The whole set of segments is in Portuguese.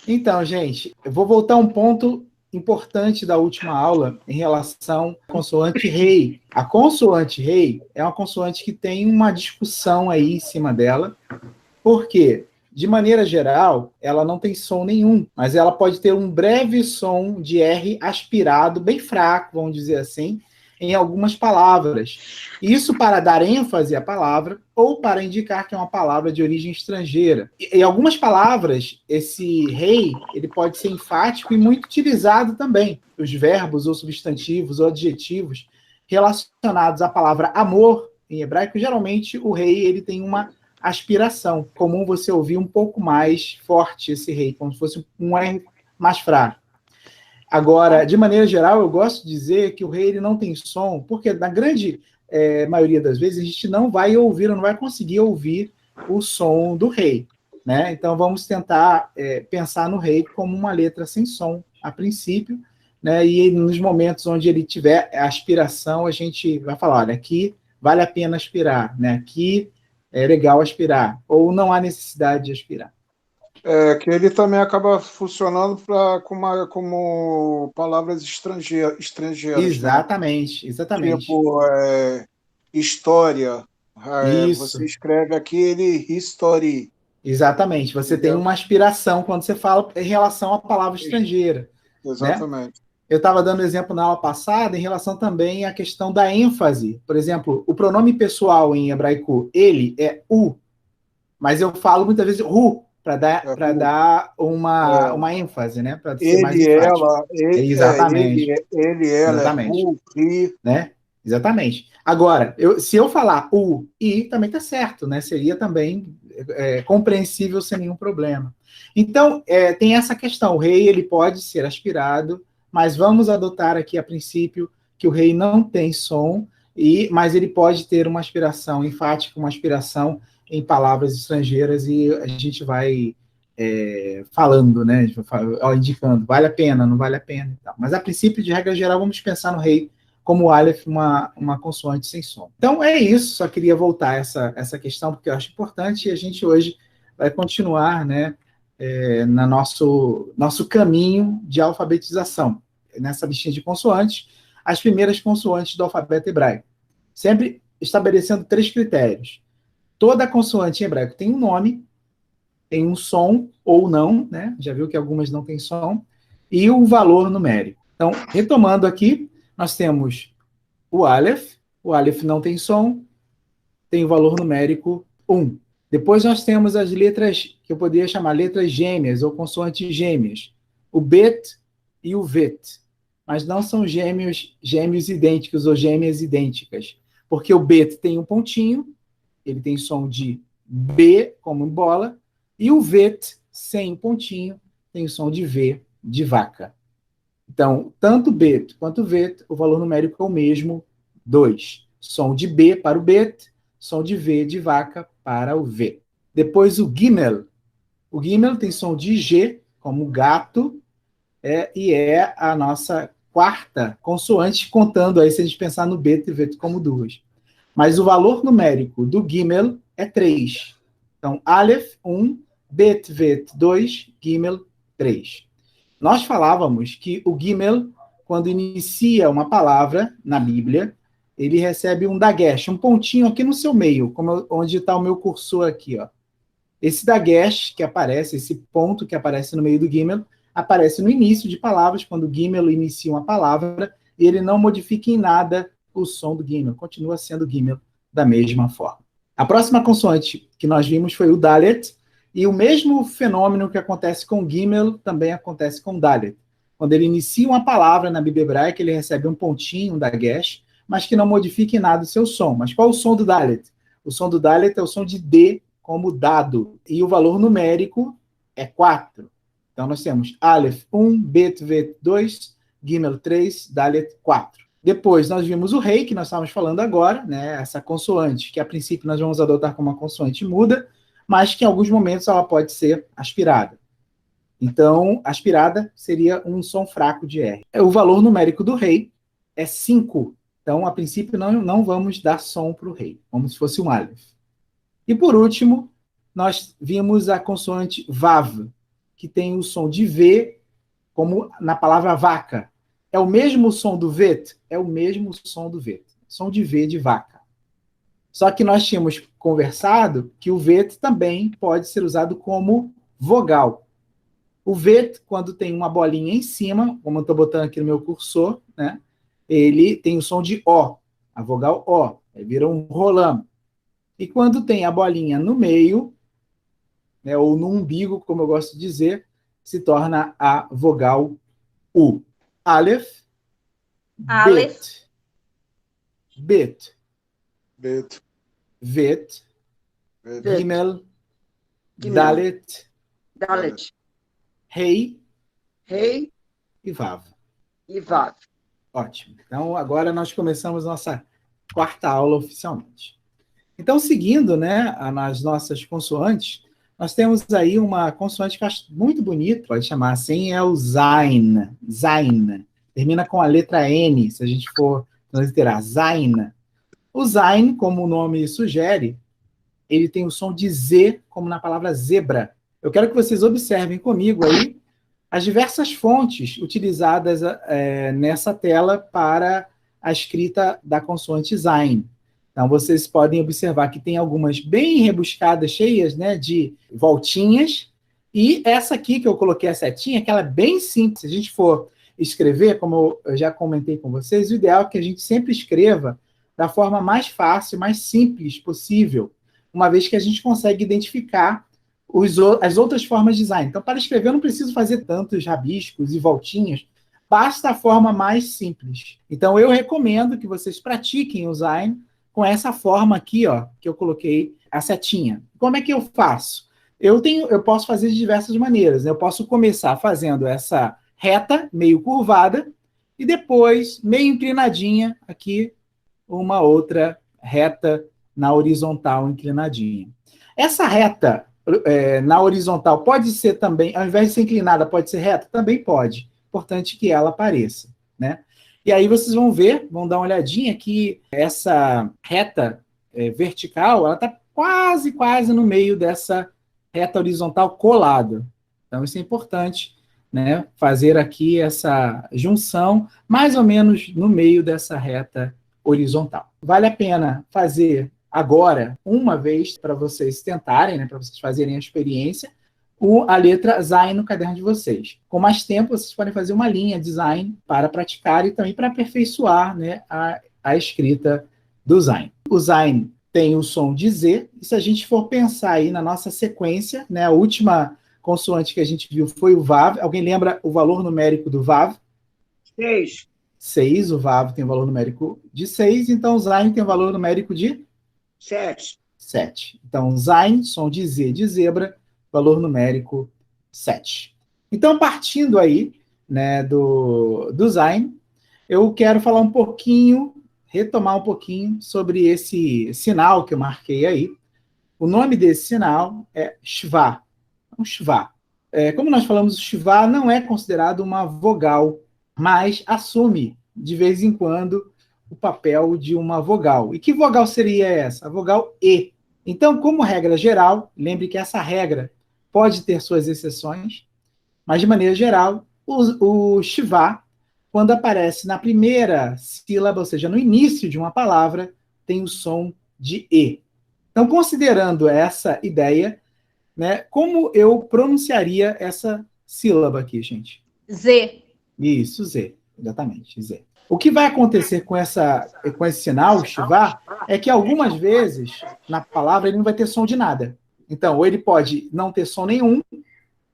Então, gente, eu vou voltar a um ponto importante da última aula em relação à consoante rei. A consoante rei é uma consoante que tem uma discussão aí em cima dela. Por quê? De maneira geral, ela não tem som nenhum, mas ela pode ter um breve som de R aspirado, bem fraco, vamos dizer assim, em algumas palavras. Isso para dar ênfase à palavra ou para indicar que é uma palavra de origem estrangeira. Em algumas palavras, esse rei ele pode ser enfático e muito utilizado também. Os verbos ou substantivos ou adjetivos relacionados à palavra amor, em hebraico, geralmente o rei ele tem uma aspiração. Comum você ouvir um pouco mais forte esse rei, como se fosse um R mais fraco. Agora, de maneira geral, eu gosto de dizer que o rei ele não tem som, porque na grande maioria das vezes a gente não vai ouvir, não vai conseguir ouvir o som do rei. Né? Então vamos tentar pensar no rei como uma letra sem som, a princípio, né? E nos momentos onde ele tiver aspiração, a gente vai falar, olha, aqui vale a pena aspirar, né? Aqui é legal aspirar, ou não há necessidade de aspirar. Que ele também acaba funcionando como palavras estrangeiras, Exatamente, né? exatamente. Tipo, história. Isso. Você escreve aqui ele history. Exatamente. Você tem Entendeu? uma aspiração quando você fala em relação à palavra estrangeira, né? Exatamente. Eu estava dando exemplo na aula passada em relação também à questão da ênfase. Por exemplo, o pronome pessoal em hebraico, ele é u, mas eu falo muitas vezes ru, para dar uma ênfase, né? Para ser mais Ele, enfático. ela, Exatamente. ela, é Exatamente. who, he. Né? Exatamente. Agora, se eu falar o e, também está certo, né? Seria também compreensível sem nenhum problema. Então, tem essa questão. O rei ele pode ser aspirado, mas vamos adotar aqui a princípio que o rei não tem som, mas ele pode ter uma aspiração enfática, uma aspiração em palavras estrangeiras, e a gente vai falando, né? Indicando, vale a pena, não vale a pena. E tal. Mas a princípio, de regra geral, vamos pensar no rei como o Aleph, uma consoante sem som. Então é isso, só queria voltar essa questão, porque eu acho importante, e a gente hoje vai continuar, né, no nosso caminho de alfabetização. Nessa listinha de consoantes, as primeiras consoantes do alfabeto hebraico. Sempre estabelecendo 3 critérios. Toda consoante em hebraico tem um nome, tem um som ou não, né? Já viu que algumas não têm som, e o valor numérico. Então, retomando aqui, nós temos o Aleph não tem som, tem o valor numérico 1. Depois nós temos as letras, que eu poderia chamar letras gêmeas, ou consoantes gêmeas, o Bet e o Vet. Mas não são gêmeos idênticos ou gêmeas idênticas, porque o Bet tem um pontinho, ele tem som de B, como bola, e o Vet, sem pontinho, tem o som de V, de vaca. Então, tanto Bet quanto Vet, o valor numérico é o mesmo, 2. Som de B para o Bet, som de V de vaca para o V. Depois o Gimel. O Gimel tem som de G, como gato, e é a nossa quarta consoante, contando aí, se a gente pensar no Bet e Vet como 2. Mas o valor numérico do Gimel é 3. Então, Aleph, 1, Bet, Vet, 2, Gimel, 3. Nós falávamos que o Gimel, quando inicia uma palavra na Bíblia, ele recebe um dagesh, um pontinho aqui no seu meio, onde está o meu cursor aqui. Ó. Esse dagesh que aparece, esse ponto que aparece no meio do Gimel, aparece no início de palavras, quando o Gimel inicia uma palavra, e ele não modifica em nada o som do Gimel, continua sendo Gimel da mesma forma. A próxima consoante que nós vimos foi o Dalet, e o mesmo fenômeno que acontece com o Gimel também acontece com o Dalet. Quando ele inicia uma palavra na Bíblia hebraica, ele recebe um pontinho, um dagesh, mas que não modifica em nada o seu som. Mas qual é o som do Dalet? O som do Dalet é o som de D, como dado. E o valor numérico é 4. Então nós temos Aleph 1, Bet, Vet 2, Gimel 3, Dalet 4. Depois nós vimos o rei, que nós estávamos falando agora, né? Essa consoante, que a princípio nós vamos adotar como uma consoante muda, mas que em alguns momentos ela pode ser aspirada. Então, aspirada seria um som fraco de R. O valor numérico do rei é 5. Então, a princípio, não vamos dar som para o rei, como se fosse um Aleph. E por último, nós vimos a consoante Vav. que tem o som de V, como na palavra vaca. É o mesmo som do vet? É o mesmo som do vet. Som de V de vaca. Só que nós tínhamos conversado que o vet também pode ser usado como vogal. O vet, quando tem uma bolinha em cima, como eu estou botando aqui no meu cursor, né, ele tem o som de O, a vogal O, aí vira um rolando. E quando tem a bolinha no meio, né, ou no umbigo, como eu gosto de dizer, se torna a vogal U. Aleph, Bet, Bet, Bet, Vet, Bet, Gimel, Gimel, Dalet, Dalet, Rei Rei e Vav. e Vav. Ótimo. Então, agora nós começamos nossa quarta aula oficialmente. Então, seguindo, né, nas nossas consoantes, nós temos aí uma consoante que eu acho muito bonita, pode chamar assim, é o Zain. Zain. Termina com a letra N, se a gente for transliterar. Zain. O Zain, como o nome sugere, ele tem o som de Z, como na palavra zebra. Eu quero que vocês observem comigo aí as diversas fontes utilizadas nessa tela para a escrita da consoante Zain. Então, vocês podem observar que tem algumas bem rebuscadas, cheias, né, de voltinhas, e essa aqui que eu coloquei a setinha, que ela é bem simples. Se a gente for escrever, como eu já comentei com vocês, o ideal é que a gente sempre escreva da forma mais fácil, mais simples possível, uma vez que a gente consegue identificar as outras formas de design. Então, para escrever, eu não preciso fazer tantos rabiscos e voltinhas, basta a forma mais simples. Então, eu recomendo que vocês pratiquem o design com essa forma aqui, ó, que eu coloquei a setinha. Como é que eu faço? Eu posso fazer de diversas maneiras. Eu posso começar fazendo essa reta, meio curvada, e depois, meio inclinadinha, aqui, uma outra reta na horizontal inclinadinha. Essa reta na horizontal pode ser também, ao invés de ser inclinada, pode ser reta? Também pode. Importante que ela apareça, né? E aí vocês vão ver, vão dar uma olhadinha que essa reta vertical, ela está quase no meio dessa reta horizontal colada. Então isso é importante, né? Fazer aqui essa junção, mais ou menos no meio dessa reta horizontal. Vale a pena fazer agora, uma vez, para vocês tentarem, né, para vocês fazerem a experiência, a letra Zain no caderno de vocês. Com mais tempo, vocês podem fazer uma linha de Zain para praticar e também para aperfeiçoar, né, a escrita do Zain. O Zain tem o som de Z, e se a gente for pensar aí na nossa sequência, né, a última consoante que a gente viu foi o Vav. Alguém lembra o valor numérico do Vav? 6. 6, o Vav tem o valor numérico de 6, então o Zain tem o valor numérico de 7. 7. Então, Zain, som de Z de zebra, valor numérico 7. Então, partindo aí, né, do Zain, eu quero falar um pouquinho, retomar um pouquinho sobre esse sinal que eu marquei aí. O nome desse sinal é Shva. Um Shva. Como nós falamos, o Shva não é considerado uma vogal, mas assume, de vez em quando, o papel de uma vogal. E que vogal seria essa? A vogal E. Então, como regra geral, lembre que essa regra pode ter suas exceções, mas, de maneira geral, o Shva, quando aparece na primeira sílaba, ou seja, no início de uma palavra, tem o som de E. Então, considerando essa ideia, né, como eu pronunciaria essa sílaba aqui, gente? Z. Isso, Z. Exatamente, Z. O que vai acontecer com esse sinal, Shva, é que algumas vezes, na palavra, ele não vai ter som de nada. Então, ou ele pode não ter som nenhum,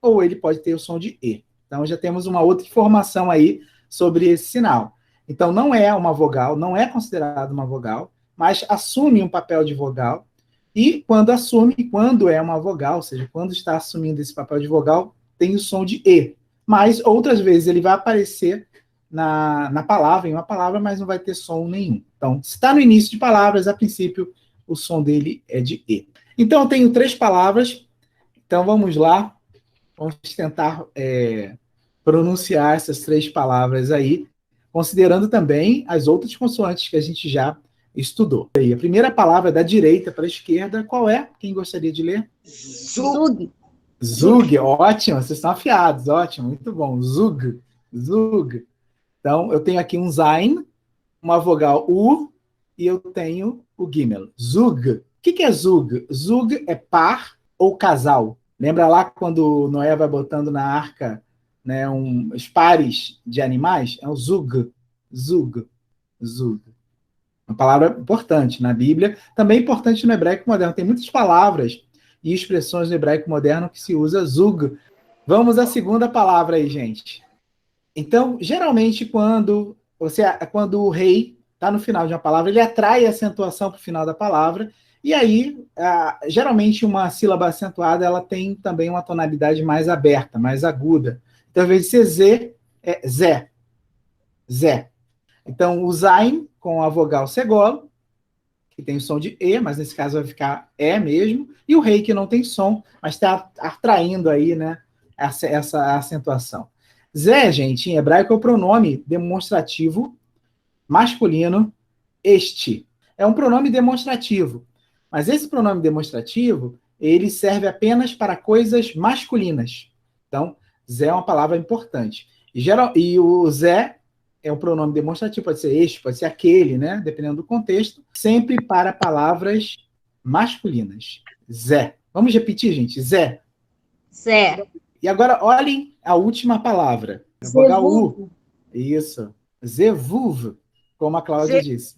ou ele pode ter o som de E. Então, já temos uma outra informação aí sobre esse sinal. Então, não é uma vogal, não é considerado uma vogal, mas assume um papel de vogal, e quando é uma vogal, ou seja, quando está assumindo esse papel de vogal, tem o som de E. Mas, outras vezes, ele vai aparecer na palavra, em uma palavra, mas não vai ter som nenhum. Então, se está no início de palavras, a princípio, o som dele é de E. Então, eu tenho 3 palavras. Então, vamos lá. Vamos tentar pronunciar essas 3 palavras aí, considerando também as outras consoantes que a gente já estudou. A primeira palavra da direita para a esquerda, qual é? Quem gostaria de ler? Zug. Zug, ótimo, vocês estão afiados, ótimo, muito bom. Zug, zug. Então, eu tenho aqui um Zain, uma vogal U, e eu tenho o Gimel. Zug. O que é Zug? Zug é par ou casal. Lembra lá quando Noé vai botando na arca, né, os pares de animais? É o Zug. Zug. Zug. Uma palavra importante na Bíblia, também importante no hebraico moderno. Tem muitas palavras e expressões no hebraico moderno que se usa Zug. Vamos à segunda palavra aí, gente. Então, geralmente, quando o rei está no final de uma palavra, ele atrai a acentuação para o final da palavra, e aí, geralmente, uma sílaba acentuada ela tem também uma tonalidade mais aberta, mais aguda. Então, ao invés de ser Z, é Zé. Zé. Então, o Zain com a vogal segolo, que tem o som de E, mas nesse caso vai ficar E mesmo, e o rei que não tem som, mas está atraindo aí, né, essa acentuação. Zé, gente, em hebraico é o pronome demonstrativo masculino este. É um pronome demonstrativo, mas esse pronome demonstrativo, ele serve apenas para coisas masculinas. Então, Zé é uma palavra importante. E o Zé é um pronome demonstrativo, pode ser este, pode ser aquele, né? Dependendo do contexto, sempre para palavras masculinas. Zé. Vamos repetir, gente? Zé. Zé. E agora, olhem a última palavra. A vogal U. Isso. Zevuv, como a Cláudia disse.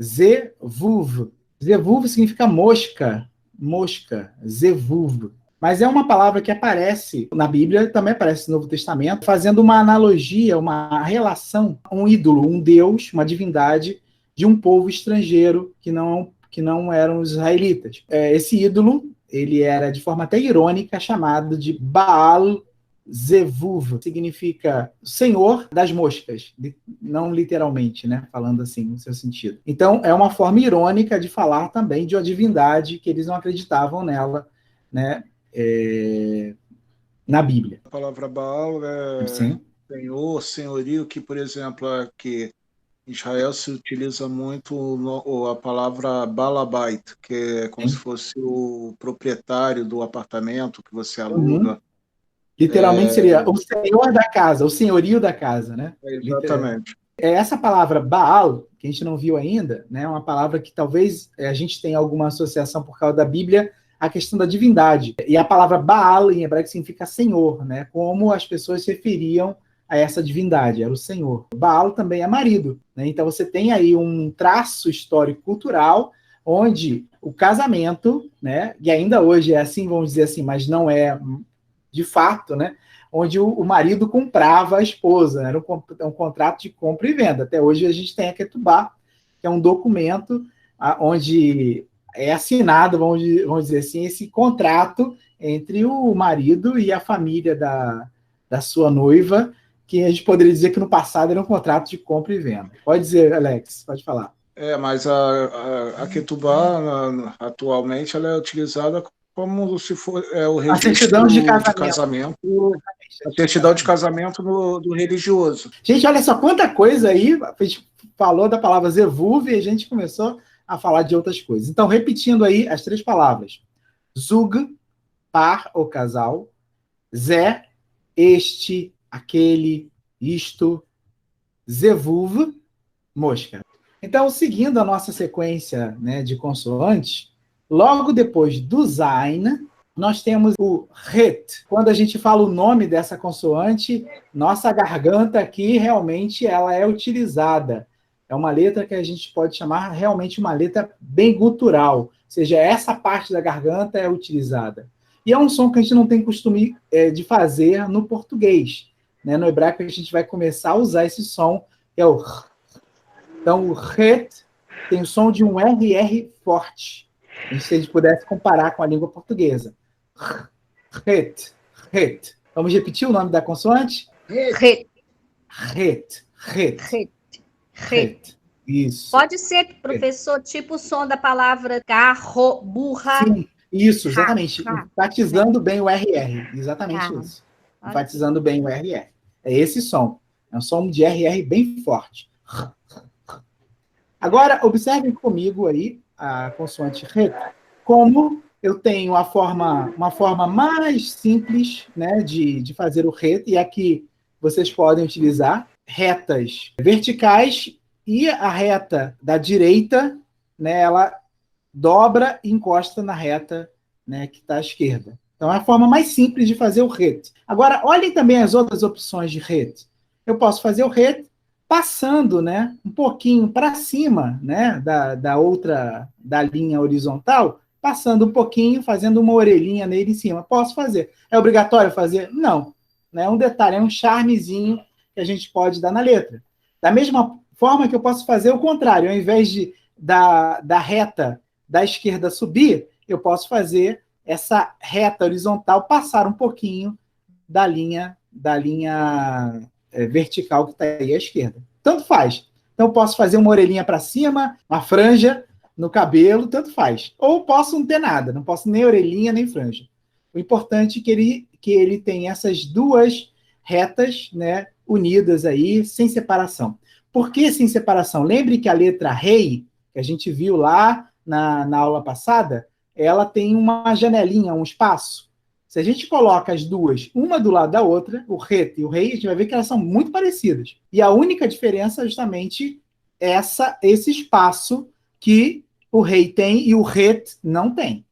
Zevuv. Zevuv significa mosca. Mosca. Zevuv. Mas é uma palavra que aparece na Bíblia, também aparece no Novo Testamento, fazendo uma analogia, uma relação, um ídolo, um deus, uma divindade de um povo estrangeiro que não eram os israelitas. Esse ídolo, ele era de forma até irônica chamado de Baal Zevuv, significa Senhor das moscas, não literalmente, né, falando assim, no seu sentido. Então, é uma forma irônica de falar também de uma divindade que eles não acreditavam nela, né, na Bíblia. A palavra Baal é senhor, senhorio, que, por exemplo, aqui em Israel se utiliza muito a palavra Balabait, que é como se fosse o proprietário do apartamento que você aluga. Literalmente seria o senhor da casa, o senhorio da casa, né? Exatamente. Essa palavra Baal, que a gente não viu ainda, né, é uma palavra que talvez a gente tenha alguma associação por causa da Bíblia, a questão da divindade. E a palavra Baal, em hebraico, significa senhor, né? Como as pessoas se referiam a essa divindade, era o senhor. Baal também é marido, né? Então você tem aí um traço histórico-cultural onde o casamento, né, e ainda hoje é assim, vamos dizer assim, mas não é de fato, né, onde o marido comprava a esposa, era um contrato de compra e venda. Até hoje a gente tem a Ketubá, que é um documento onde é assinado, vamos dizer assim, esse contrato entre o marido e a família da sua noiva, que a gente poderia dizer que no passado era um contrato de compra e venda. Pode dizer, Alex, pode falar. Mas a Ketubá, atualmente, ela é utilizada como se for o registro a certidão de casamento. A certidão de casamento do religioso. Gente, olha só quanta coisa aí, a gente falou da palavra Zevuv e a gente começou a falar de outras coisas. Então, repetindo aí as três palavras. Zug, par ou casal. Zé, este, aquele, isto. Zevuv, mosca. Então, seguindo a nossa sequência, né, de consoantes, logo depois do Zain, nós temos o Het. Quando a gente fala o nome dessa consoante, nossa garganta aqui realmente ela é utilizada. É uma letra que a gente pode chamar realmente uma letra bem gutural, ou seja, essa parte da garganta é utilizada. E é um som que a gente não tem costume de fazer no português, né? No hebraico a gente vai começar a usar esse som, que é o R. Então o Het tem o som de um RR forte. Se a gente pudesse comparar com a língua portuguesa. Het, het. Vamos repetir o nome da consoante? Het. Het, het. Het. Het. Isso. Pode ser, professor, tipo o som da palavra carro, burra. Sim, isso, exatamente. Enfatizando bem o RR. Exatamente isso. Enfatizando bem o RR. É esse som. É um som de RR bem forte. Agora, observem comigo aí a consoante Het como eu tenho uma forma mais simples, né, de fazer o ret, e aqui vocês podem utilizar retas verticais, e a reta da direita, né, ela dobra e encosta na reta, né, que está à esquerda. Então, é a forma mais simples de fazer o ret. Agora, olhem também as outras opções de ret. Eu posso fazer o ret passando, né, um pouquinho para cima, né, da linha horizontal, passando um pouquinho, fazendo uma orelhinha nele em cima. Posso fazer. É obrigatório fazer? Não. É um detalhe, é um charmezinho que a gente pode dar na letra. Da mesma forma que eu posso fazer o contrário, ao invés da reta da esquerda subir, eu posso fazer essa reta horizontal passar um pouquinho da linha vertical que está aí à esquerda. Tanto faz. Então, eu posso fazer uma orelhinha para cima, uma franja no cabelo, tanto faz. Ou posso não ter nada, não posso nem orelhinha, nem franja. O importante é que ele tem essas duas retas, né, unidas aí, sem separação. Por que sem separação? Lembre que a letra rei, que a gente viu lá na aula passada, ela tem uma janelinha, um espaço. Se a gente coloca as duas, uma do lado da outra, o ret e o rei, a gente vai ver que elas são muito parecidas. E a única diferença é justamente esse espaço que o rei tem e o ret não tem.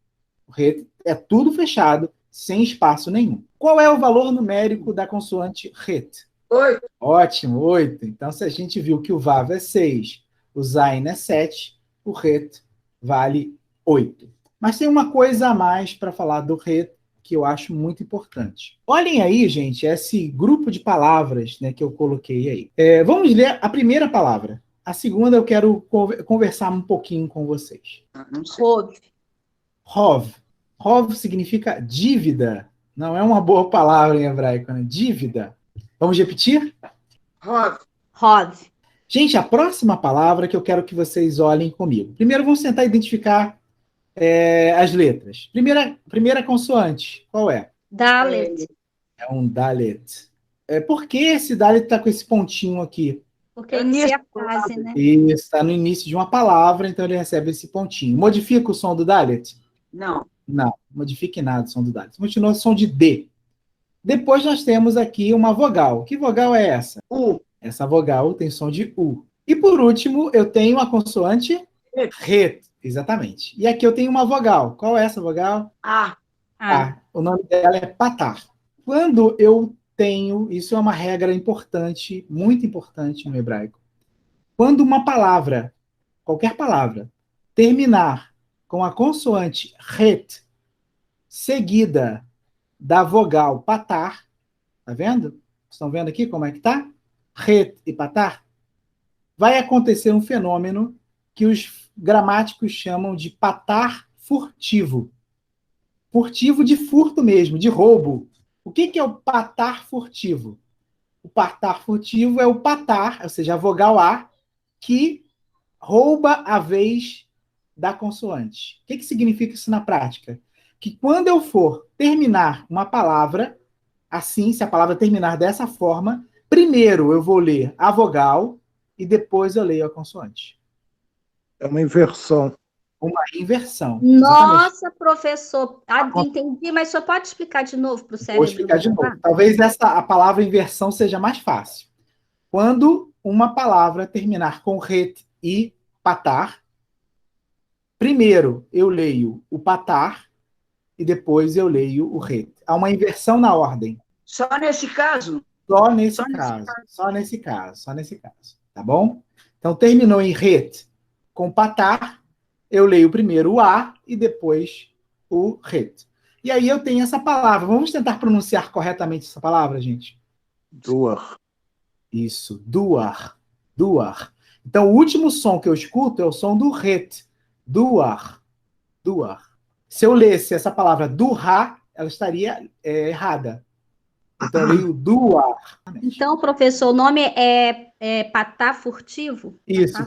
O ret é tudo fechado, sem espaço nenhum. Qual é o valor numérico da consoante ret? 8. Ótimo, 8. Então, se a gente viu que o vav é 6, o zain é 7, o ret vale 8. Mas tem uma coisa a mais para falar do ret que eu acho muito importante. Olhem aí, gente, esse grupo de palavras, né, que eu coloquei aí. Vamos ler a primeira palavra. A segunda eu quero conversar um pouquinho com vocês. Rov. Rov. Rov significa dívida. Não é uma boa palavra em hebraico, né? Dívida. Vamos repetir? Rov. Rov. Gente, a próxima palavra que eu quero que vocês olhem comigo. Primeiro, vamos tentar identificar as letras. Primeira consoante, qual é? Dalet. É um dalet. Por que esse dalet está com esse pontinho aqui? Porque inicia a frase, né? Isso, está no início de uma palavra, então ele recebe esse pontinho. Modifica o som do dalet? Não. Não, modifique nada o som do dalet. Continua o som de D. Depois nós temos aqui uma vogal. Que vogal é essa? U. Essa vogal tem som de U. E por último, eu tenho a consoante ret. Exatamente. E aqui eu tenho uma vogal. Qual é essa vogal? A. O nome dela é patar. Quando eu tenho, isso é uma regra importante, muito importante no hebraico. Quando uma palavra, qualquer palavra, terminar com a consoante ret, seguida da vogal patar, tá vendo? Estão vendo aqui como é que tá? Ret e patar. Vai acontecer um fenômeno que os gramáticos chamam de patar furtivo. Furtivo de furto mesmo, de roubo. O que é o patar furtivo? O patar furtivo é o patar, ou seja, a vogal A, que rouba a vez da consoante. O que significa isso na prática? Que quando eu for terminar uma palavra, assim, se a palavra terminar dessa forma, primeiro eu vou ler a vogal e depois eu leio a consoante. É uma inversão. Uma inversão. Nossa, Exatamente. Professor, entendi, mas só pode explicar de novo para o cérebro? Vou explicar de novo. Talvez a palavra inversão seja mais fácil. Quando uma palavra terminar com ret e patar, primeiro eu leio o patar e depois eu leio o ret. Há uma inversão na ordem. Só nesse caso? Só nesse caso. Tá bom? Então, terminou em ret com patar, eu leio primeiro o A e depois o ret. E aí eu tenho essa palavra. Vamos tentar pronunciar corretamente essa palavra, gente? Duar. Isso, duar. Duar. Então, o último som que eu escuto é o som do ret. Duar. Duar. Se eu lesse essa palavra durra, ela estaria errada. Então, eu leio duar. Então, professor, o nome é patar furtivo? Isso,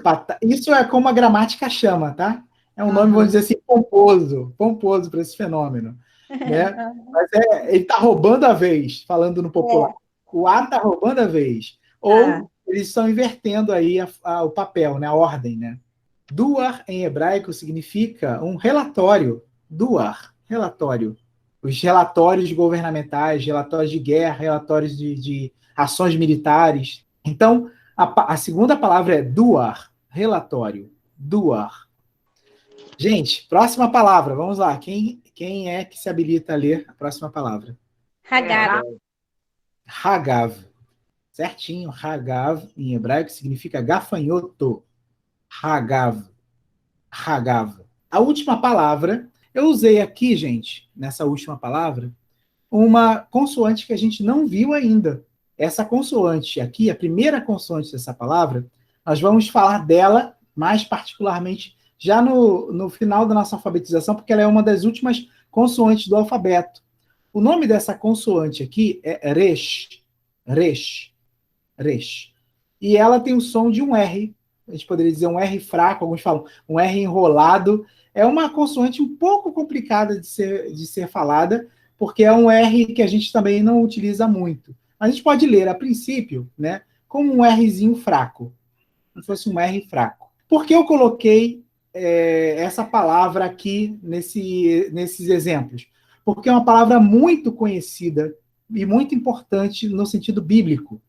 isso é como a gramática chama, tá? É um nome, vamos dizer assim, pomposo para esse fenômeno. Né? Mas ele está roubando a vez, falando no popular. O A está roubando a vez. Ou eles estão invertendo aí o papel, né? A ordem, né? Duar, em hebraico, significa um relatório. Duar. relatório. Os relatórios governamentais, relatórios de guerra, relatórios de ações militares. Então, a segunda palavra é duar, relatório. Duar. Gente, próxima palavra, vamos lá. Quem é que se habilita a ler a próxima palavra? Hagav. Hagav. Certinho, Hagav, em hebraico, significa gafanhoto. Hagav. Hagav. A última palavra, eu usei aqui, gente, nessa última palavra, uma consoante que a gente não viu ainda. Essa consoante aqui, a primeira consoante dessa palavra, nós vamos falar dela mais particularmente já no final da nossa alfabetização, porque ela é uma das últimas consoantes do alfabeto. O nome dessa consoante aqui é Resh. Resh. Resh. E ela tem o som de um R. A gente poderia dizer um R fraco, alguns falam um R enrolado. É uma consoante um pouco complicada de ser falada, porque é um R que a gente também não utiliza muito. A gente pode ler, a princípio, né, como um Rzinho fraco, como se fosse um R fraco. Por que eu coloquei essa palavra aqui nesses exemplos? Porque é uma palavra muito conhecida e muito importante no sentido bíblico.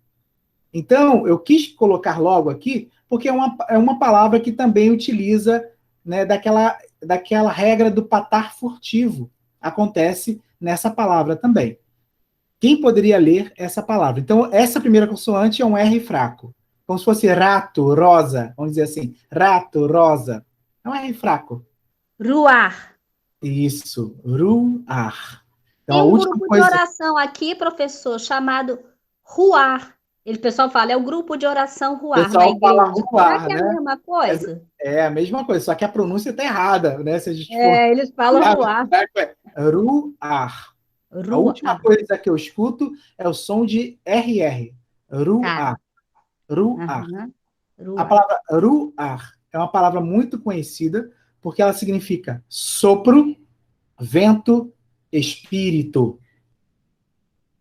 Então, eu quis colocar logo aqui, porque é uma palavra que também utiliza, né, daquela regra do patar furtivo. Acontece nessa palavra também. Quem poderia ler essa palavra? Então, essa primeira consoante é um R fraco. Como se fosse rato, rosa. Vamos dizer assim, rato, rosa. É um R fraco. Ruar. Isso, ruar. Então, Tem a um última grupo coisa... de oração aqui, professor, chamado Ruar. O pessoal fala, é o grupo de oração Ruar na pessoal igreja. fala ruar, Será que é né? a mesma coisa? É a mesma coisa, só que a pronúncia está errada, né? Se a gente for... Eles falam Ruar. Ruar. A última Ruar. coisa que eu escuto é o som de RR. Ruar. Tá. Ruar. Uhum. A Ruar. palavra ruar é uma palavra muito conhecida porque ela significa sopro, vento, espírito.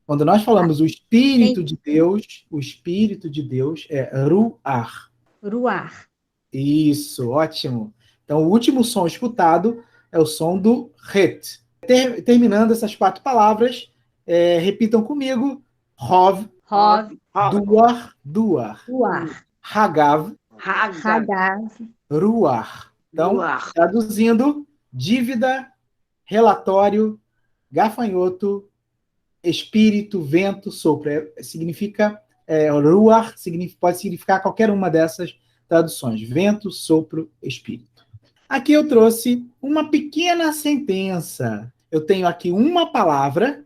Quando nós falamos o Espírito de Deus é ruar. Ruar. Isso, ótimo. Então, o último som escutado é o som do het. Terminando essas 4 palavras, repitam comigo. Rov, Rov. duar, Ruar. hagav, Hagav. ruar. Então, traduzindo, dívida, relatório, gafanhoto, espírito, vento, sopro. Significa, ruar pode significar qualquer uma dessas traduções. Vento, sopro, espírito. Aqui eu trouxe uma pequena sentença. Eu tenho aqui uma palavra,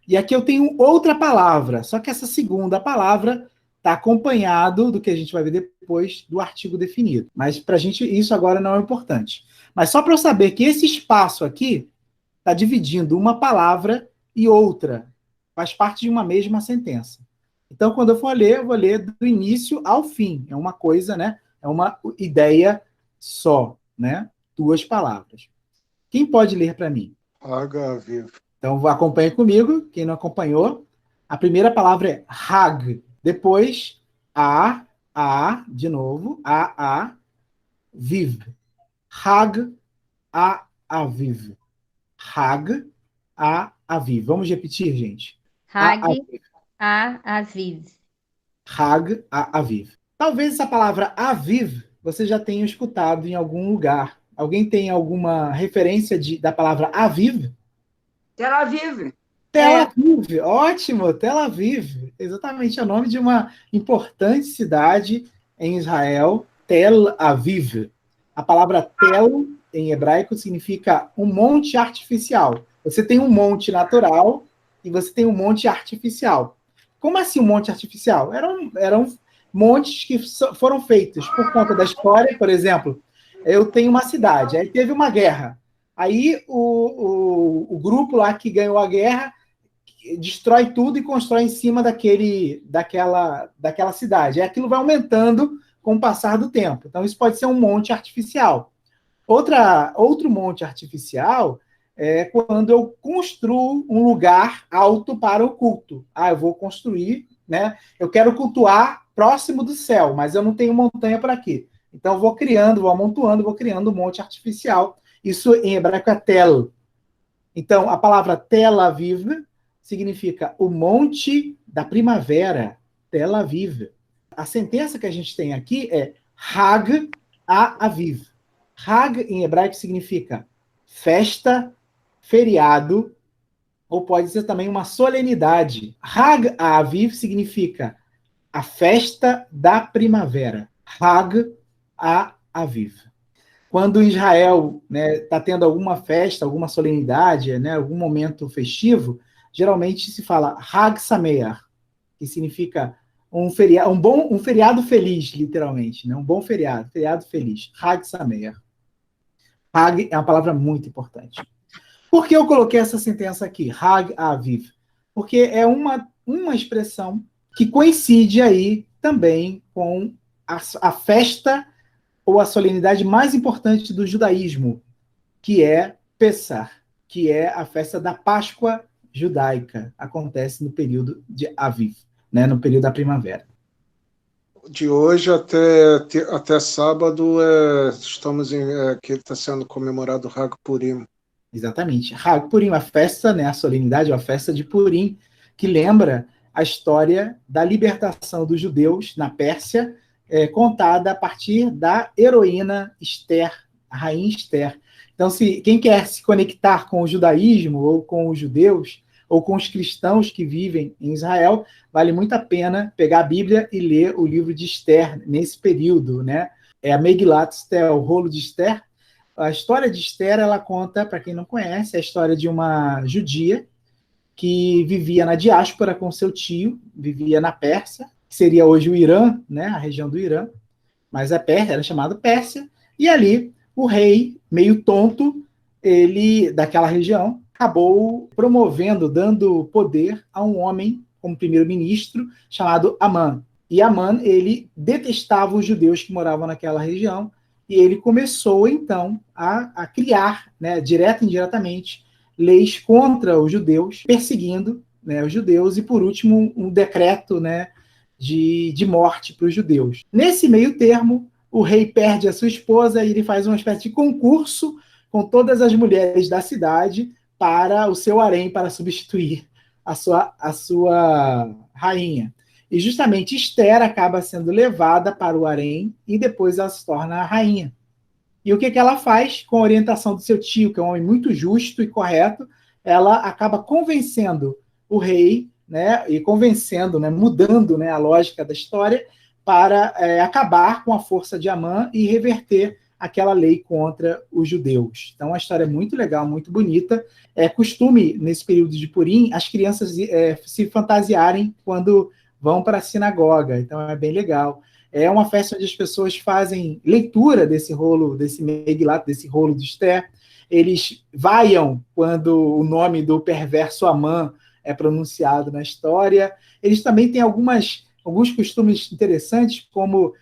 e aqui eu tenho outra palavra. Só que essa segunda palavra está acompanhado do que a gente vai ver depois do artigo definido. Mas para a gente isso agora não é importante. Mas só para eu saber que esse espaço aqui está dividindo uma palavra e outra. Faz parte de uma mesma sentença. Então, quando eu for ler, eu vou ler do início ao fim. É uma coisa, né? É uma ideia só, né? 2 palavras. Quem pode ler para mim? Hagav. Então, acompanhe comigo. Quem não acompanhou, a primeira palavra é hag. Depois, de novo, viv. Hag, aviv. Hag, aviv. Vamos repetir, gente? Hag, aviv. Hag, aviv. Talvez essa palavra aviv você já tenha escutado em algum lugar. Alguém tem alguma referência da palavra aviv? Tel Aviv. Tel Aviv, ótimo, Tel Aviv. Exatamente, é o nome de uma importante cidade em Israel, Tel Aviv. A palavra tel, em hebraico, significa um monte artificial. Você tem um monte natural e você tem um monte artificial. Como assim um monte artificial? Eram montes que foram feitos por conta da história. Por exemplo, eu tenho uma cidade, aí teve uma guerra. Aí o grupo lá que ganhou a guerra destrói tudo e constrói em cima daquela cidade. E aquilo vai aumentando com o passar do tempo. Então, isso pode ser um monte artificial. Outro monte artificial é quando eu construo um lugar alto para o culto. Eu vou construir, né? Eu quero cultuar próximo do céu, mas eu não tenho montanha por aqui. Então, eu vou amontoando, vou criando um monte artificial. Isso em hebraico é tel. Então, a palavra Tel Aviv significa o monte da primavera, Tel Aviv. A sentença que a gente tem aqui é Hag Aviv. Hag, em hebraico, significa festa, feriado, ou pode ser também uma solenidade. Hag Aviv significa a festa da primavera. Hag Aviv. Quando Israel está tendo alguma festa, alguma solenidade, né, algum momento festivo, geralmente se fala Hag Sameach, que significa um feriado feliz, literalmente, né, um bom feriado feliz. Hag Sameach. Hag é uma palavra muito importante. Por que eu coloquei essa sentença aqui, Hag Aviv? Porque é uma expressão que coincide aí também com a festa ou a solenidade mais importante do judaísmo, que é Pessah, que é a festa da Páscoa judaica. Acontece no período de Aviv, né, no período da primavera. De hoje até sábado, que está sendo comemorado o Hag Purim. Exatamente. Hag Purim, a festa, né, a solenidade, a festa de Purim, que lembra a história da libertação dos judeus na Pérsia, contada a partir da heroína Esther, a rainha Esther. Então, quem quer se conectar com o judaísmo, ou com os judeus, ou com os cristãos que vivem em Israel, vale muito a pena pegar a Bíblia e ler o livro de Esther nesse período, né? É a Megilat Esther, o rolo de Esther. A história de Esther, ela conta, para quem não conhece, a história de uma judia que vivia na diáspora com seu tio, vivia na Pérsia, que seria hoje o Irã, né, a região do Irã, mas a Pérsia era chamada Pérsia, e ali o rei, meio tonto, ele daquela região, acabou promovendo, dando poder a um homem como primeiro-ministro chamado Amã. E Amã, ele detestava os judeus que moravam naquela região, e ele começou, então, a criar, né, direta e indiretamente, leis contra os judeus, perseguindo, né, os judeus, e, por último, um decreto, né, de morte para os judeus. Nesse meio termo, o rei perde a sua esposa e ele faz uma espécie de concurso com todas as mulheres da cidade para o seu harém, para substituir a sua rainha. E justamente Esther acaba sendo levada para o harém e depois ela se torna a rainha. E o que ela faz? Com a orientação do seu tio, que é um homem muito justo e correto, ela acaba convencendo o rei, né, e convencendo, né, mudando, né, a lógica da história para acabar com a força de Amã e reverter aquela lei contra os judeus. Então, a história é muito legal, muito bonita. É costume, nesse período de Purim, as crianças se fantasiarem quando vão para a sinagoga. Então, é bem legal. É uma festa onde as pessoas fazem leitura desse rolo, desse Megilat, desse rolo de Esther. Eles vaiam quando o nome do perverso Amã é pronunciado na história. Eles também têm alguns costumes interessantes, como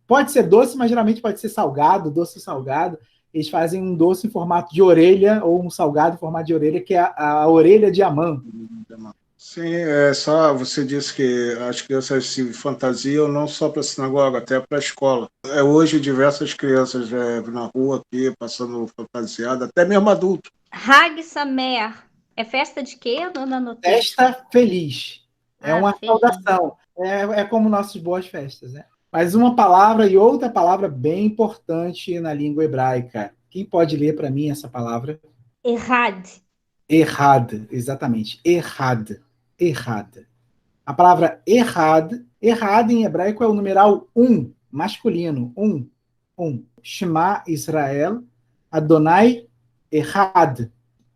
pode ser doce, mas geralmente pode ser salgado, doce salgado. Eles fazem um doce em formato de orelha, ou um salgado em formato de orelha, que é a orelha de Amã. Sim, só você disse que as crianças se fantasiam não só para a sinagoga, até para a escola. Hoje diversas crianças na rua aqui, passando fantasiada, até mesmo adulto. Hag Sameach é festa de quê, dona Notícia? Festa feliz. É uma saudação. É como nossas boas festas, né? Mas uma palavra e outra palavra bem importante na língua hebraica. Quem pode ler para mim essa palavra? Errad. Errad, exatamente. Errad. Errad. A palavra errad em hebraico é o numeral 1, masculino. 1. Shema Israel, Adonai Errad.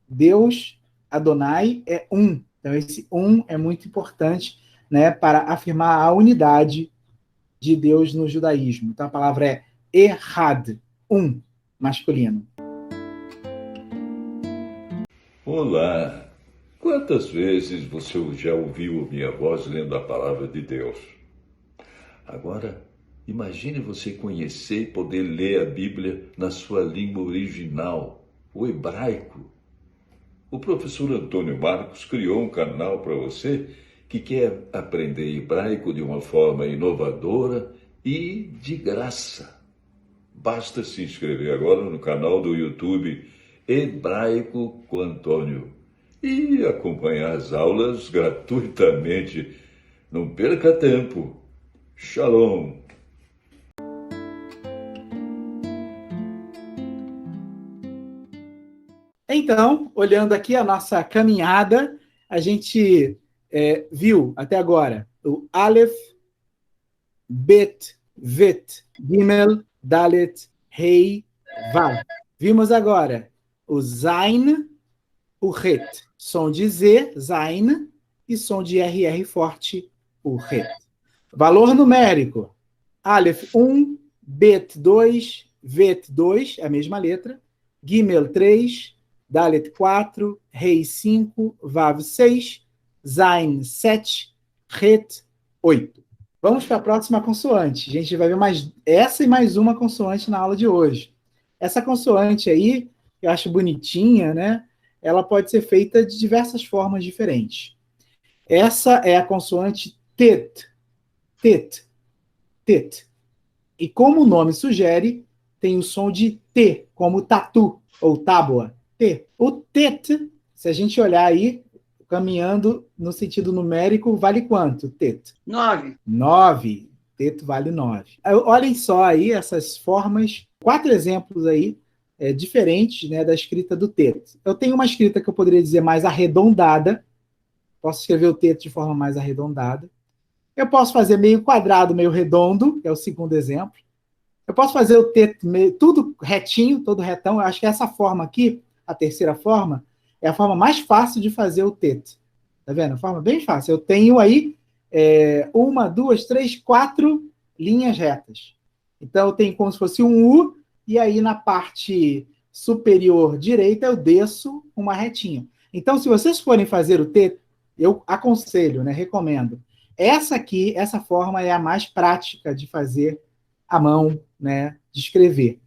Deus, Adonai, é um. Então, esse um é muito importante, né, para afirmar a unidade de Deus no judaísmo. Então, a palavra é Errad, masculino. Olá! Quantas vezes você já ouviu minha voz lendo a palavra de Deus? Agora, imagine você conhecer e poder ler a Bíblia na sua língua original, o hebraico. O professor Antônio Marcos criou um canal para você que quer aprender hebraico de uma forma inovadora e de graça. basta se inscrever agora no canal do YouTube Hebraico com Antônio e acompanhar as aulas gratuitamente. Não perca tempo. Shalom. Então, olhando aqui a nossa caminhada, a gente viu até agora o Aleph, Bet, Vet, Gimel, Dalet, Rei, Vav. Vimos agora o Zain, o Het. Som de Z, Zain, e som de RR forte, o Het. Valor numérico. Aleph 1, Bet 2, Vet 2, é a mesma letra. Gimel 3, Dalet 4, Rei 5, Vav 6, Zain 7, Het 8. Vamos para a próxima consoante. A gente vai ver mais essa e mais uma consoante na aula de hoje. Essa consoante aí, eu acho bonitinha, né? Ela pode ser feita de diversas formas diferentes. Essa é a consoante Tet. Tet. Tet. E como o nome sugere, tem o som de T, como tatu ou tábua. T. O Tet, se a gente olhar aí, caminhando no sentido numérico, vale quanto, Tet? 9. 9. Teto vale 9. Olhem só aí essas formas, 4 exemplos aí diferentes, né, da escrita do teto. Eu tenho uma escrita que eu poderia dizer mais arredondada. Posso escrever o teto de forma mais arredondada. Eu posso fazer meio quadrado, meio redondo, que é o segundo exemplo. Eu posso fazer o teto tudo retinho, todo retão. Eu acho que essa forma aqui, a terceira forma, é a forma mais fácil de fazer o teto. Tá vendo? A forma bem fácil. Eu tenho aí 1, 2, 3, 4 linhas retas. Então, eu tenho como se fosse um U, e aí na parte superior direita eu desço uma retinha. Então, se vocês forem fazer o T, eu aconselho, né, recomendo. Essa forma é a mais prática de fazer à mão, né, de escrever.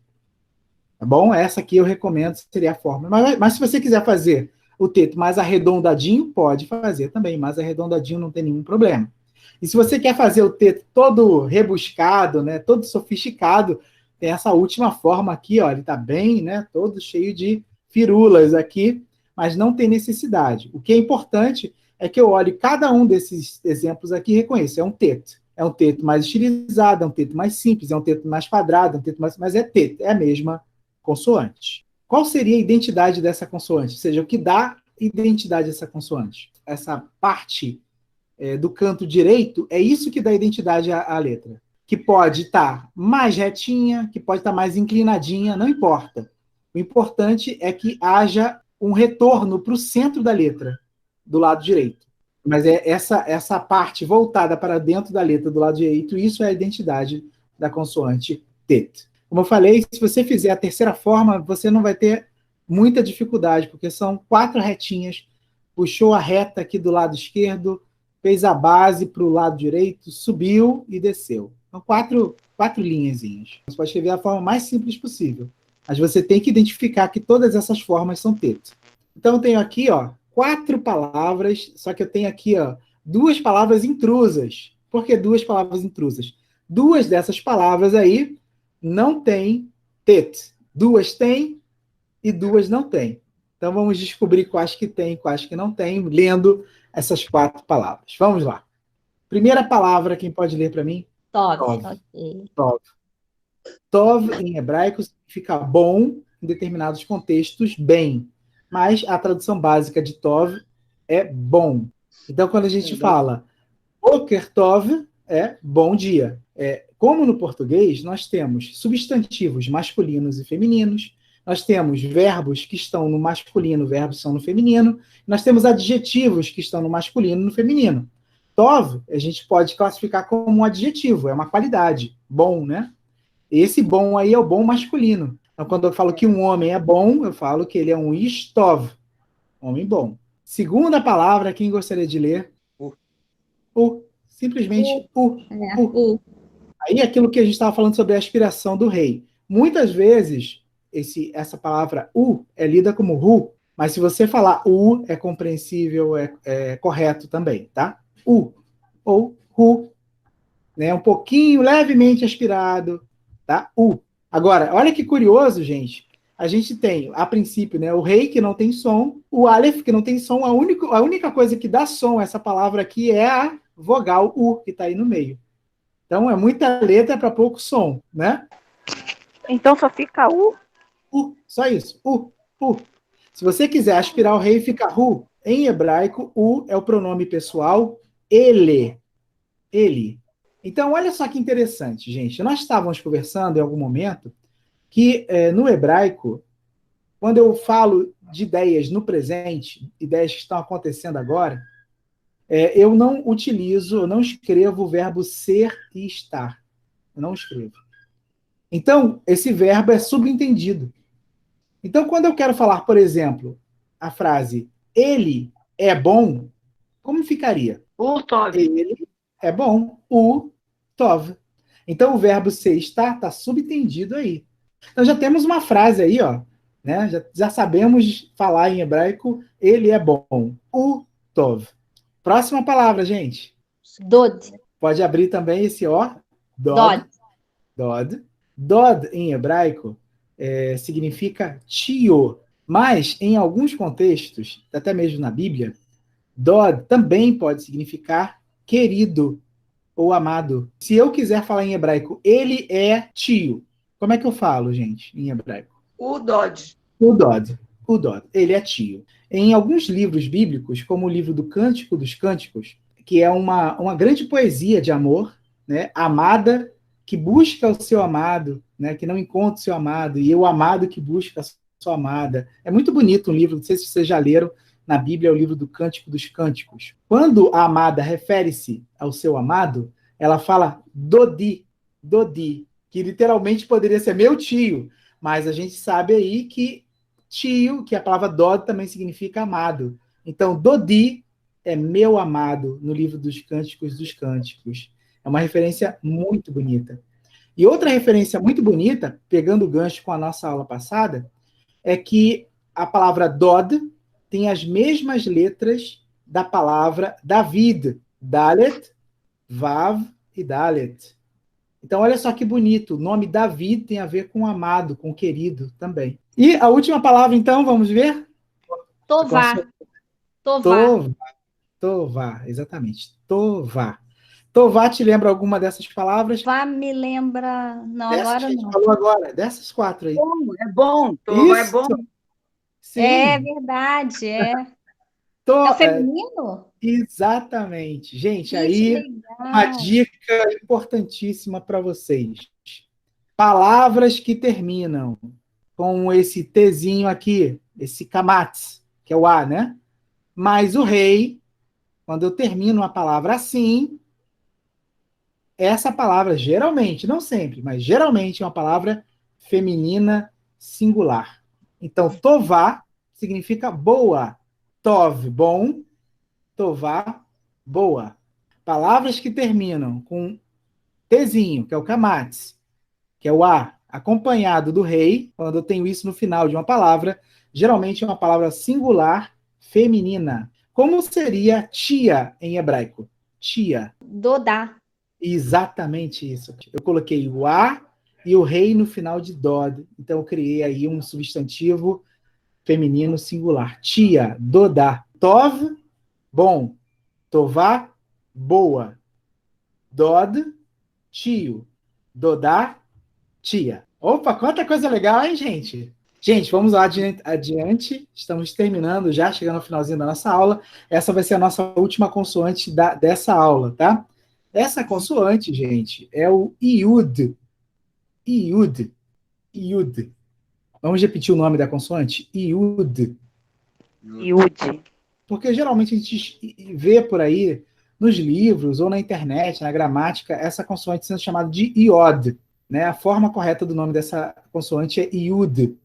Tá bom? Essa aqui eu recomendo, seria a forma. Mas se você quiser fazer o teto mais arredondadinho, pode fazer também. Mais arredondadinho não tem nenhum problema. E se você quer fazer o teto todo rebuscado, né, todo sofisticado, tem essa última forma aqui, ó, ele está bem, né, todo cheio de firulas aqui, mas não tem necessidade. O que é importante é que eu olhe cada um desses exemplos aqui e reconheça. É um teto. É um teto mais estilizado, é um teto mais simples, é um teto mais quadrado, é um teto mais... mas é teto, é a mesma consoante. Qual seria a identidade dessa consoante? Ou seja, o que dá identidade a essa consoante? Essa parte do canto direito, é isso que dá identidade à letra. Que pode estar mais retinha, que pode estar mais inclinadinha, não importa. O importante é que haja um retorno para o centro da letra, do lado direito. Mas é essa parte voltada para dentro da letra do lado direito, isso é a identidade da consoante Tet. Como eu falei, se você fizer a terceira forma, você não vai ter muita dificuldade, porque são 4 retinhas, puxou a reta aqui do lado esquerdo, fez a base para o lado direito, subiu e desceu. São 4 linhazinhas. Você pode escrever da forma mais simples possível, mas você tem que identificar que todas essas formas são teto. Então eu tenho aqui, ó, 4 palavras, só que eu tenho aqui, ó, 2 palavras intrusas. Por que 2 palavras intrusas? 2 dessas palavras aí não tem tet. 2 tem e 2 não tem. Então vamos descobrir quais que tem e quais que não tem, lendo essas 4 palavras. Vamos lá. Primeira palavra, quem pode ler para mim? Tov. Okay. Tov. Tov, em hebraico, significa bom, em determinados contextos, bem. Mas a tradução básica de Tov é bom. Então, quando a gente fala Boker Tov, é bom dia. Como no português, nós temos substantivos masculinos e femininos, nós temos verbos que estão no masculino, verbos que estão no feminino, nós temos adjetivos que estão no masculino e no feminino. Tov, a gente pode classificar como um adjetivo, é uma qualidade, bom, né? Esse bom aí é o bom masculino. Então, quando eu falo que um homem é bom, eu falo que ele é um ish tov, homem bom. Segunda palavra, quem gostaria de ler? U. Simplesmente U. Aí aquilo que a gente estava falando sobre a aspiração do rei. Muitas vezes, essa palavra U é lida como ru, mas se você falar U, é compreensível, é correto também, tá? U ou ru, né? Um pouquinho, levemente aspirado, tá? U. Agora, olha que curioso, gente. A gente tem, a princípio, né, o rei que não tem som, o aleph que não tem som. A única coisa que dá som a essa palavra aqui é a vogal U, que está aí no meio. Então, é muita letra para pouco som, né? Então só fica U? Só isso. U. Se você quiser aspirar o rei, fica Hu. Em hebraico, U é o pronome pessoal, ele. Então, olha só que interessante, gente. Nós estávamos conversando em algum momento que no hebraico, quando eu falo de ideias no presente, ideias que estão acontecendo agora, eu não escrevo o verbo ser e estar. Eu não escrevo. Então, esse verbo é subentendido. Então, quando eu quero falar, por exemplo, a frase ele é bom, como ficaria? O Tov. Ele é bom. O Tov. Então, o verbo ser está subentendido aí. Então, já temos uma frase aí, ó, né? Já sabemos falar em hebraico, ele é bom. O Tov. Próxima palavra, gente. Dod. Pode abrir também esse ó. Dod. Dod, em hebraico, significa tio. Mas, em alguns contextos, até mesmo na Bíblia, Dod também pode significar querido ou amado. Se eu quiser falar em hebraico, ele é tio. Como é que eu falo, gente, em hebraico? O Dod. O Dod. Ele é tio. Em alguns livros bíblicos, como o livro do Cântico dos Cânticos, que é uma grande poesia de amor, né? Amada que busca o seu amado, né? Que não encontra o seu amado, e o amado que busca a sua amada. É muito bonito um livro, não sei se vocês já leram, na Bíblia é o livro do Cântico dos Cânticos. Quando a amada refere-se ao seu amado, ela fala Dodi, que literalmente poderia ser meu tio, mas a gente sabe aí que tio, que a palavra Dod também significa amado. Então, Dodi é meu amado no livro dos Cânticos dos Cânticos. É uma referência muito bonita. E outra referência muito bonita, pegando o gancho com a nossa aula passada, é que a palavra Dod tem as mesmas letras da palavra David. Dalet, Vav e Dalet. Então, olha só que bonito. O nome David tem a ver com amado, com querido também. E a última palavra, então, vamos ver? Tová. Tová, exatamente. Tová te lembra alguma dessas palavras? Tová me lembra... Não, Dessas agora que a gente não. falou agora, dessas 4 aí. É bom. Tov é bom. Sim. É verdade, é. É o feminino? Exatamente. Gente, Que aí legal. uma dica importantíssima para vocês. Palavras que terminam com esse Tzinho aqui, esse kamatz, que é o A, né? Mas o rei, quando eu termino uma palavra assim, essa palavra geralmente, não sempre, mas geralmente é uma palavra feminina singular. Então, tová significa boa. Tov, bom. Tová, boa. Palavras que terminam com Tzinho, que é o kamatz, que é o A, acompanhado do rei, quando eu tenho isso no final de uma palavra, geralmente é uma palavra singular feminina. Como seria tia em hebraico? Tia. Dodá. Exatamente isso. Eu coloquei o A e o rei no final de Dod. Então eu criei aí um substantivo feminino singular. Tia, Dodá. Tov, bom. Tová, boa. Dod, tio. Dodá, tia. Opa, quanta coisa legal, hein, gente? Gente, vamos lá adiante. Estamos terminando já, chegando ao finalzinho da nossa aula. Essa vai ser a nossa última consoante dessa aula, tá? Essa consoante, gente, é o Iud. Iud. Iud. Vamos repetir o nome da consoante? Iud. Iud. Porque geralmente a gente vê por aí, nos livros ou na internet, na gramática, essa consoante sendo chamada de iod. Né? A forma correta do nome dessa consoante é Iud.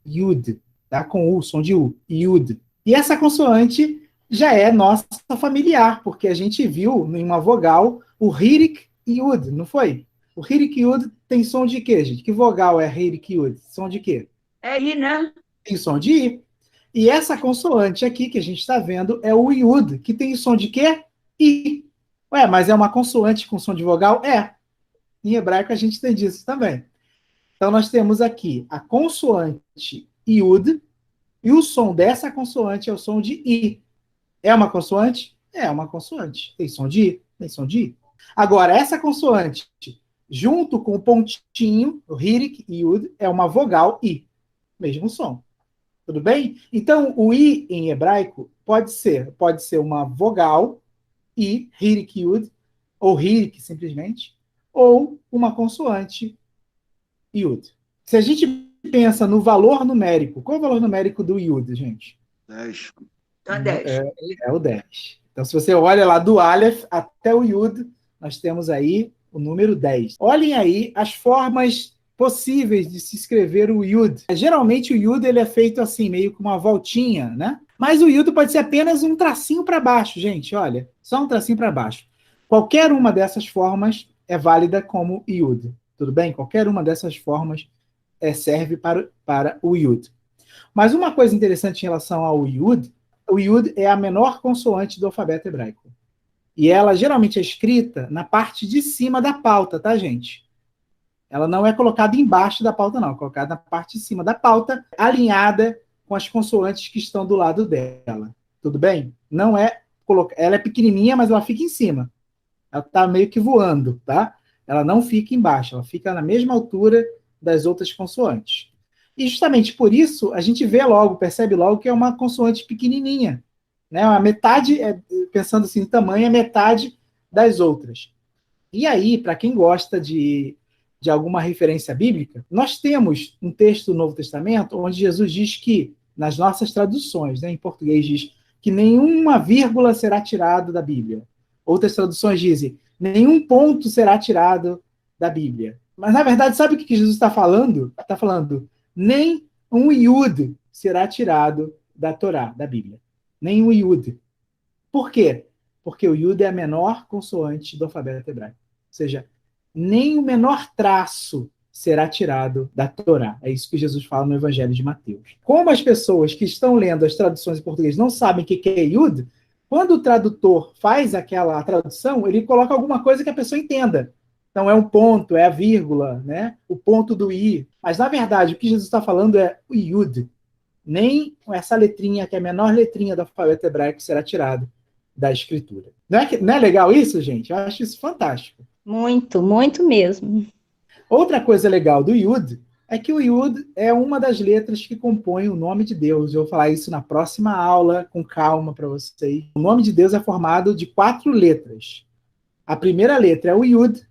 Iud. Tá? Com U, som de U. Iud. E essa consoante já é nossa familiar, porque a gente viu em uma vogal o Hirik Yud, não foi? O Hirik Yud tem som de quê, gente? Que vogal é Hirik Yud? Som de quê? É I, né? Tem som de I. E essa consoante aqui que a gente está vendo é o Yud, que tem som de quê? I. Ué, mas é uma consoante com som de vogal? É. Em hebraico a gente tem disso também. Então, nós temos aqui a consoante Iud, e o som dessa consoante é o som de I. É uma consoante? É uma consoante. Tem som de I? Tem som de I. Agora, essa consoante, junto com o pontinho, o Hirik e Yud, é uma vogal I. Mesmo som. Tudo bem? Então, o I em hebraico pode ser uma vogal I, Hirik Yud, ou Hirik simplesmente, ou uma consoante Yud. Se a gente pensa no valor numérico, qual é o valor numérico do Yud, gente? 10. Então, 10. É o 10. Então, se você olha lá do Aleph até o Yud, nós temos aí o número 10. Olhem aí as formas possíveis de se escrever o Yud. Geralmente o Yud ele é feito assim, meio com uma voltinha, né? Mas o Yud pode ser apenas um tracinho para baixo, gente, olha. Só um tracinho para baixo. Qualquer uma dessas formas é válida como Yud. Tudo bem? Qualquer uma dessas formas serve para o Yud. Mas uma coisa interessante em relação ao Yud, o Yud é a menor consoante do alfabeto hebraico. E ela geralmente é escrita na parte de cima da pauta, tá, gente? Ela não é colocada embaixo da pauta, não. É colocada na parte de cima da pauta, alinhada com as consoantes que estão do lado dela. Tudo bem? Não é ela é pequenininha, mas ela fica em cima. Ela está meio que voando, tá? Ela não fica embaixo, ela fica na mesma altura das outras consoantes. E justamente por isso, a gente vê logo, percebe logo que é uma consoante pequenininha. Né? A metade, pensando assim em tamanho, é metade das outras. E aí, para quem gosta de alguma referência bíblica, nós temos um texto do Novo Testamento onde Jesus diz que, nas nossas traduções, né, em português diz que nenhuma vírgula será tirado da Bíblia. Outras traduções dizem, nenhum ponto será tirado da Bíblia. Mas, na verdade, sabe o que Jesus está falando? Está falando, nem um Yud será tirado da Torá, da Bíblia. Nem um Yud. Por quê? Porque o Yud é a menor consoante do alfabeto hebraico. Ou seja, nem o menor traço será tirado da Torá. É isso que Jesus fala no Evangelho de Mateus. Como as pessoas que estão lendo as traduções em português não sabem o que é Yud, quando o tradutor faz aquela tradução, ele coloca alguma coisa que a pessoa entenda. Então, é um ponto, é a vírgula, né? O ponto do I. Mas, na verdade, o que Jesus está falando é o Yud. Nem essa letrinha, que é a menor letrinha do alfabeto hebraico, será tirado da escritura. Não é legal isso, gente? Eu acho isso fantástico. Muito, muito mesmo. Outra coisa legal do Yud é que o Yud é uma das letras que compõem o nome de Deus. Eu vou falar isso na próxima aula, com calma para vocês. O nome de Deus é formado de 4 letras. A primeira letra é o Yud,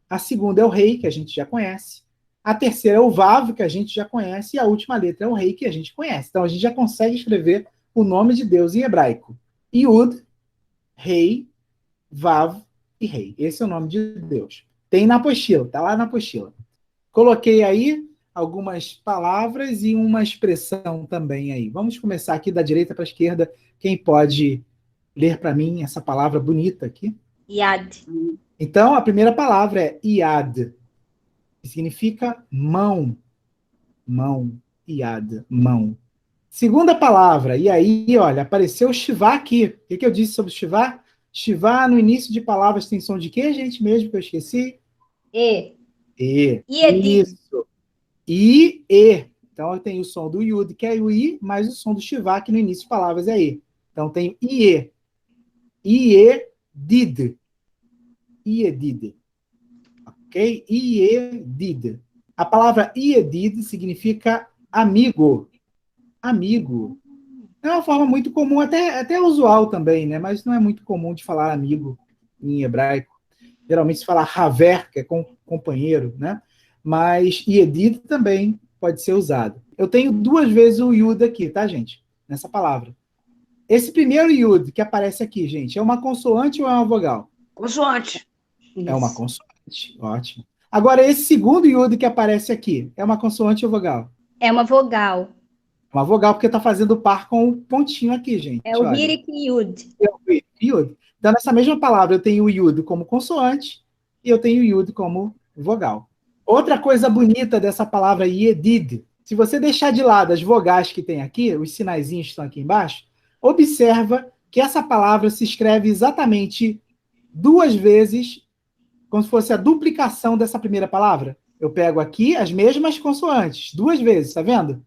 a segunda é o Rei, que a gente já conhece, a terceira é o Vav, que a gente já conhece, e a última letra é o Rei, que a gente conhece. Então, a gente já consegue escrever o nome de Deus em hebraico. Yud, Rei, Vav e Rei. Esse é o nome de Deus. Tem na apostila, tá lá na apostila. Coloquei aí algumas palavras e uma expressão também aí. Vamos começar aqui da direita para a esquerda. Quem pode ler para mim essa palavra bonita aqui? Yad. Então, a primeira palavra é Yad, que significa mão. Mão. Yad, mão. Segunda palavra, e aí, olha, apareceu o Shivá aqui. O que eu disse sobre o Shivá? Shivá, no início de palavras, tem som de quê, gente, mesmo que eu esqueci? E. E. Isso. I, E. Então, eu tenho o som do Yud, que é o I, mais o som do Shivá, que no início de palavras é E. Então, tenho IE. IE, did. IE, did. Ok? IE, did. A palavra IE, did significa amigo. Amigo. É uma forma muito comum, até usual também, né? Mas não é muito comum de falar amigo em hebraico. Geralmente se fala haver, que é companheiro, né? Mas Yedid também pode ser usado. Eu tenho 2 vezes o Yud aqui, tá, gente? Nessa palavra. Esse primeiro Yud que aparece aqui, gente, é uma consoante ou é uma vogal? Consoante. É uma consoante. Ótimo. Agora, esse segundo Yud que aparece aqui, é uma consoante ou vogal? É uma vogal. Uma vogal, porque está fazendo par com o pontinho aqui, gente. É o Hirik Yud. É o Yud. Então, nessa mesma palavra, eu tenho o Yud como consoante e eu tenho o Yud como vogal. Outra coisa bonita dessa palavra Yedid, se você deixar de lado as vogais que tem aqui, os sinaizinhos que estão aqui embaixo, observa que essa palavra se escreve exatamente 2 vezes, como se fosse a duplicação dessa primeira palavra. eu pego aqui as mesmas consoantes, 2 vezes, tá vendo?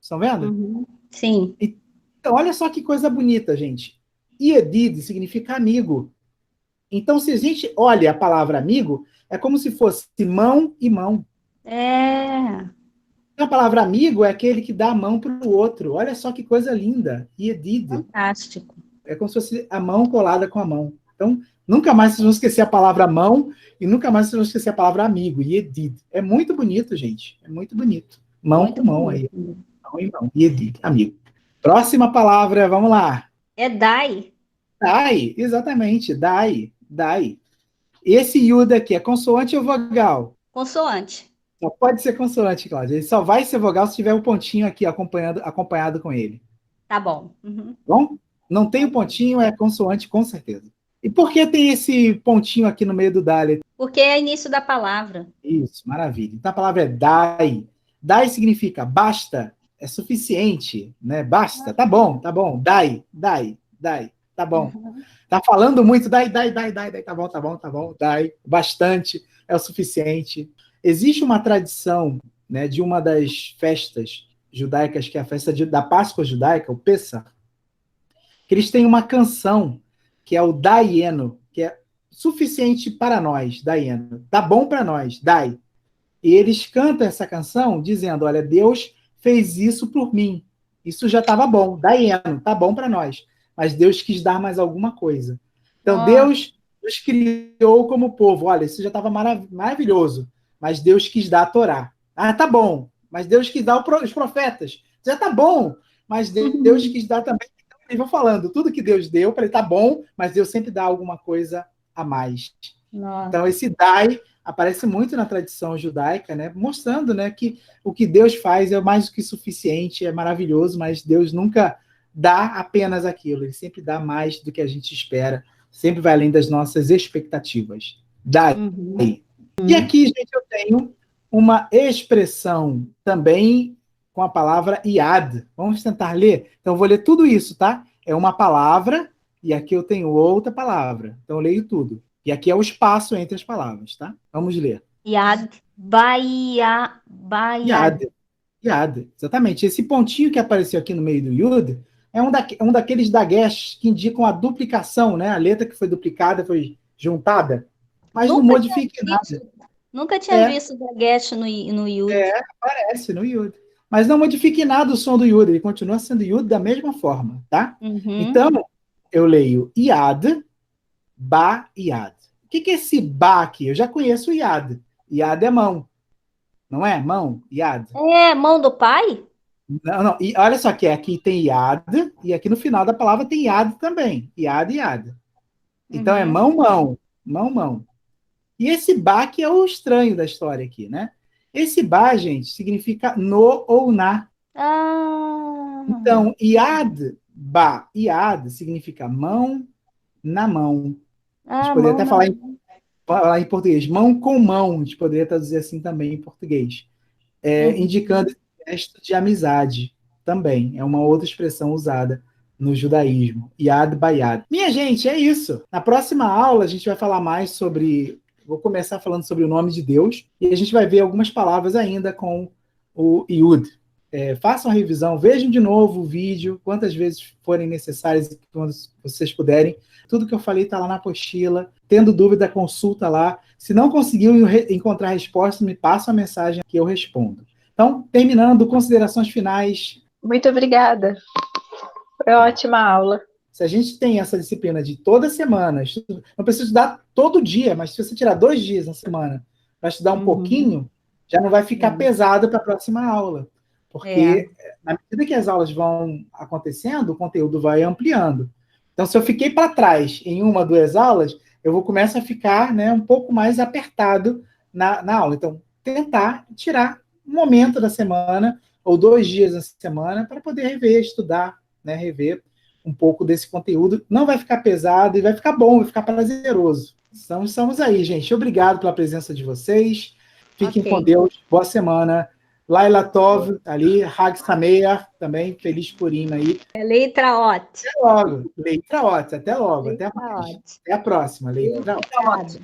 Estão vendo? Uhum. Sim. Então, olha só que coisa bonita, gente. Yedid significa amigo. Então, se a gente olha a palavra amigo, é como se fosse mão e mão. A palavra amigo é aquele que dá a mão para o outro. Olha só que coisa linda. Yedid. Fantástico. É como se fosse a mão colada com a mão. Então, nunca mais vocês vão esquecer a palavra mão e nunca mais vocês vão esquecer a palavra amigo. Yedid. É muito bonito, gente. É muito bonito. Mão Muito com mão bonito. aí. Mão e mão. Yedid, amigo. Próxima palavra, vamos lá. É Dai. Dai, exatamente. Dai. Dai. Esse Yud aqui é consoante ou vogal? Consoante. Só pode ser consoante, Cláudia. Ele só vai ser vogal se tiver um pontinho aqui acompanhado com ele. Tá bom. Uhum. Bom? Não tem o pontinho, é consoante, com certeza. E por que tem esse pontinho aqui no meio do Dalet? Porque é início da palavra. Isso, maravilha. Então a palavra é dai. Dai significa basta, é suficiente, né? Basta, tá bom. Dai, tá bom. Tá falando muito, dai, tá bom. Dai, bastante, é o suficiente. Existe uma tradição, né, de uma das festas judaicas, que é a festa da Páscoa judaica, o Pessah, que eles têm uma canção, que é o Daieno, que é suficiente para nós, Daieno. Tá bom para nós, Dai. E eles cantam essa canção dizendo, olha, Deus fez isso por mim. Isso já estava bom, Daieno, tá bom para nós. Mas Deus quis dar mais alguma coisa. Então, Deus nos criou como povo. Olha, isso já estava maravilhoso. Mas Deus quis dar a Torá. Ah, tá bom. Mas Deus quis dar os profetas. Já tá bom. Mas Deus quis dar também. Então, eles vão falando. Tudo que Deus deu, para ele tá bom, mas Deus sempre dá alguma coisa a mais. Nossa. Então, esse Dai aparece muito na tradição judaica, né? Mostrando, né, que o que Deus faz é mais do que suficiente, é maravilhoso, mas Deus nunca dá apenas aquilo. Ele sempre dá mais do que a gente espera. Sempre vai além das nossas expectativas. Dai. E aqui, gente, eu tenho uma expressão também com a palavra iad. Vamos tentar ler? Então, eu vou ler tudo isso, tá? É uma palavra, e aqui eu tenho outra palavra. Então, eu leio tudo. E aqui é o espaço entre as palavras, tá? Vamos ler. Iad. Iad. Exatamente. Esse pontinho que apareceu aqui no meio do Yud é um daqueles dagesh que indicam a duplicação, né? A letra que foi duplicada, foi juntada. Mas não modifique nada. Nunca tinha visto o dagesh no Yud. Aparece no Yud. Mas não modifique nada o som do Yud. Ele continua sendo Yud da mesma forma, tá? Então, eu leio Iad, Ba, Iad. O que é esse Ba aqui? Eu já conheço o Iad. Iad é mão. Não é? Mão, Iad. É, mão do pai? Não. E olha só que aqui tem Iad, e aqui no final da palavra tem Iad também. Iad. Então é mão. E esse Ba que é o estranho da história aqui, né? Esse Ba, gente, significa no ou na. Então, Iad, Ba, Iad significa mão na mão. A gente poderia até falar em português. Mão com mão, a gente poderia traduzir assim também em português. Indicando esse gesto de amizade também. É uma outra expressão usada no judaísmo. Yad Bayad. Minha gente, é isso. Na próxima aula, a gente vai falar mais sobre... Vou começar falando sobre o nome de Deus, e a gente vai ver algumas palavras ainda com o Yud. Façam a revisão, vejam de novo o vídeo, quantas vezes forem necessárias, quando vocês puderem. Tudo que eu falei está lá na apostila. Tendo dúvida, consulta lá. Se não conseguiu encontrar resposta, me passa uma mensagem que eu respondo. Então, terminando, considerações finais. Muito obrigada. Foi ótima aula. Se a gente tem essa disciplina de toda semana, não precisa estudar todo dia, mas se você tirar 2 dias na semana para estudar um pouquinho, já não vai ficar pesado para a próxima aula. Porque na medida que as aulas vão acontecendo, o conteúdo vai ampliando. Então, se eu fiquei para trás em 1 ou 2 aulas, eu começar a ficar, né, um pouco mais apertado na aula. Então, tentar tirar um momento da semana, ou 2 dias na semana, para poder rever, estudar, né, rever um pouco desse conteúdo. Não vai ficar pesado e vai ficar bom, vai ficar prazeroso. Então, estamos aí, gente. Obrigado pela presença de vocês. Fiquem com Deus. Boa semana. Laila Tov, ali, Hag Sameach, também, feliz Purim aí. Leitraot. Até logo. Leitraot, até logo. Até a próxima. Leitraot.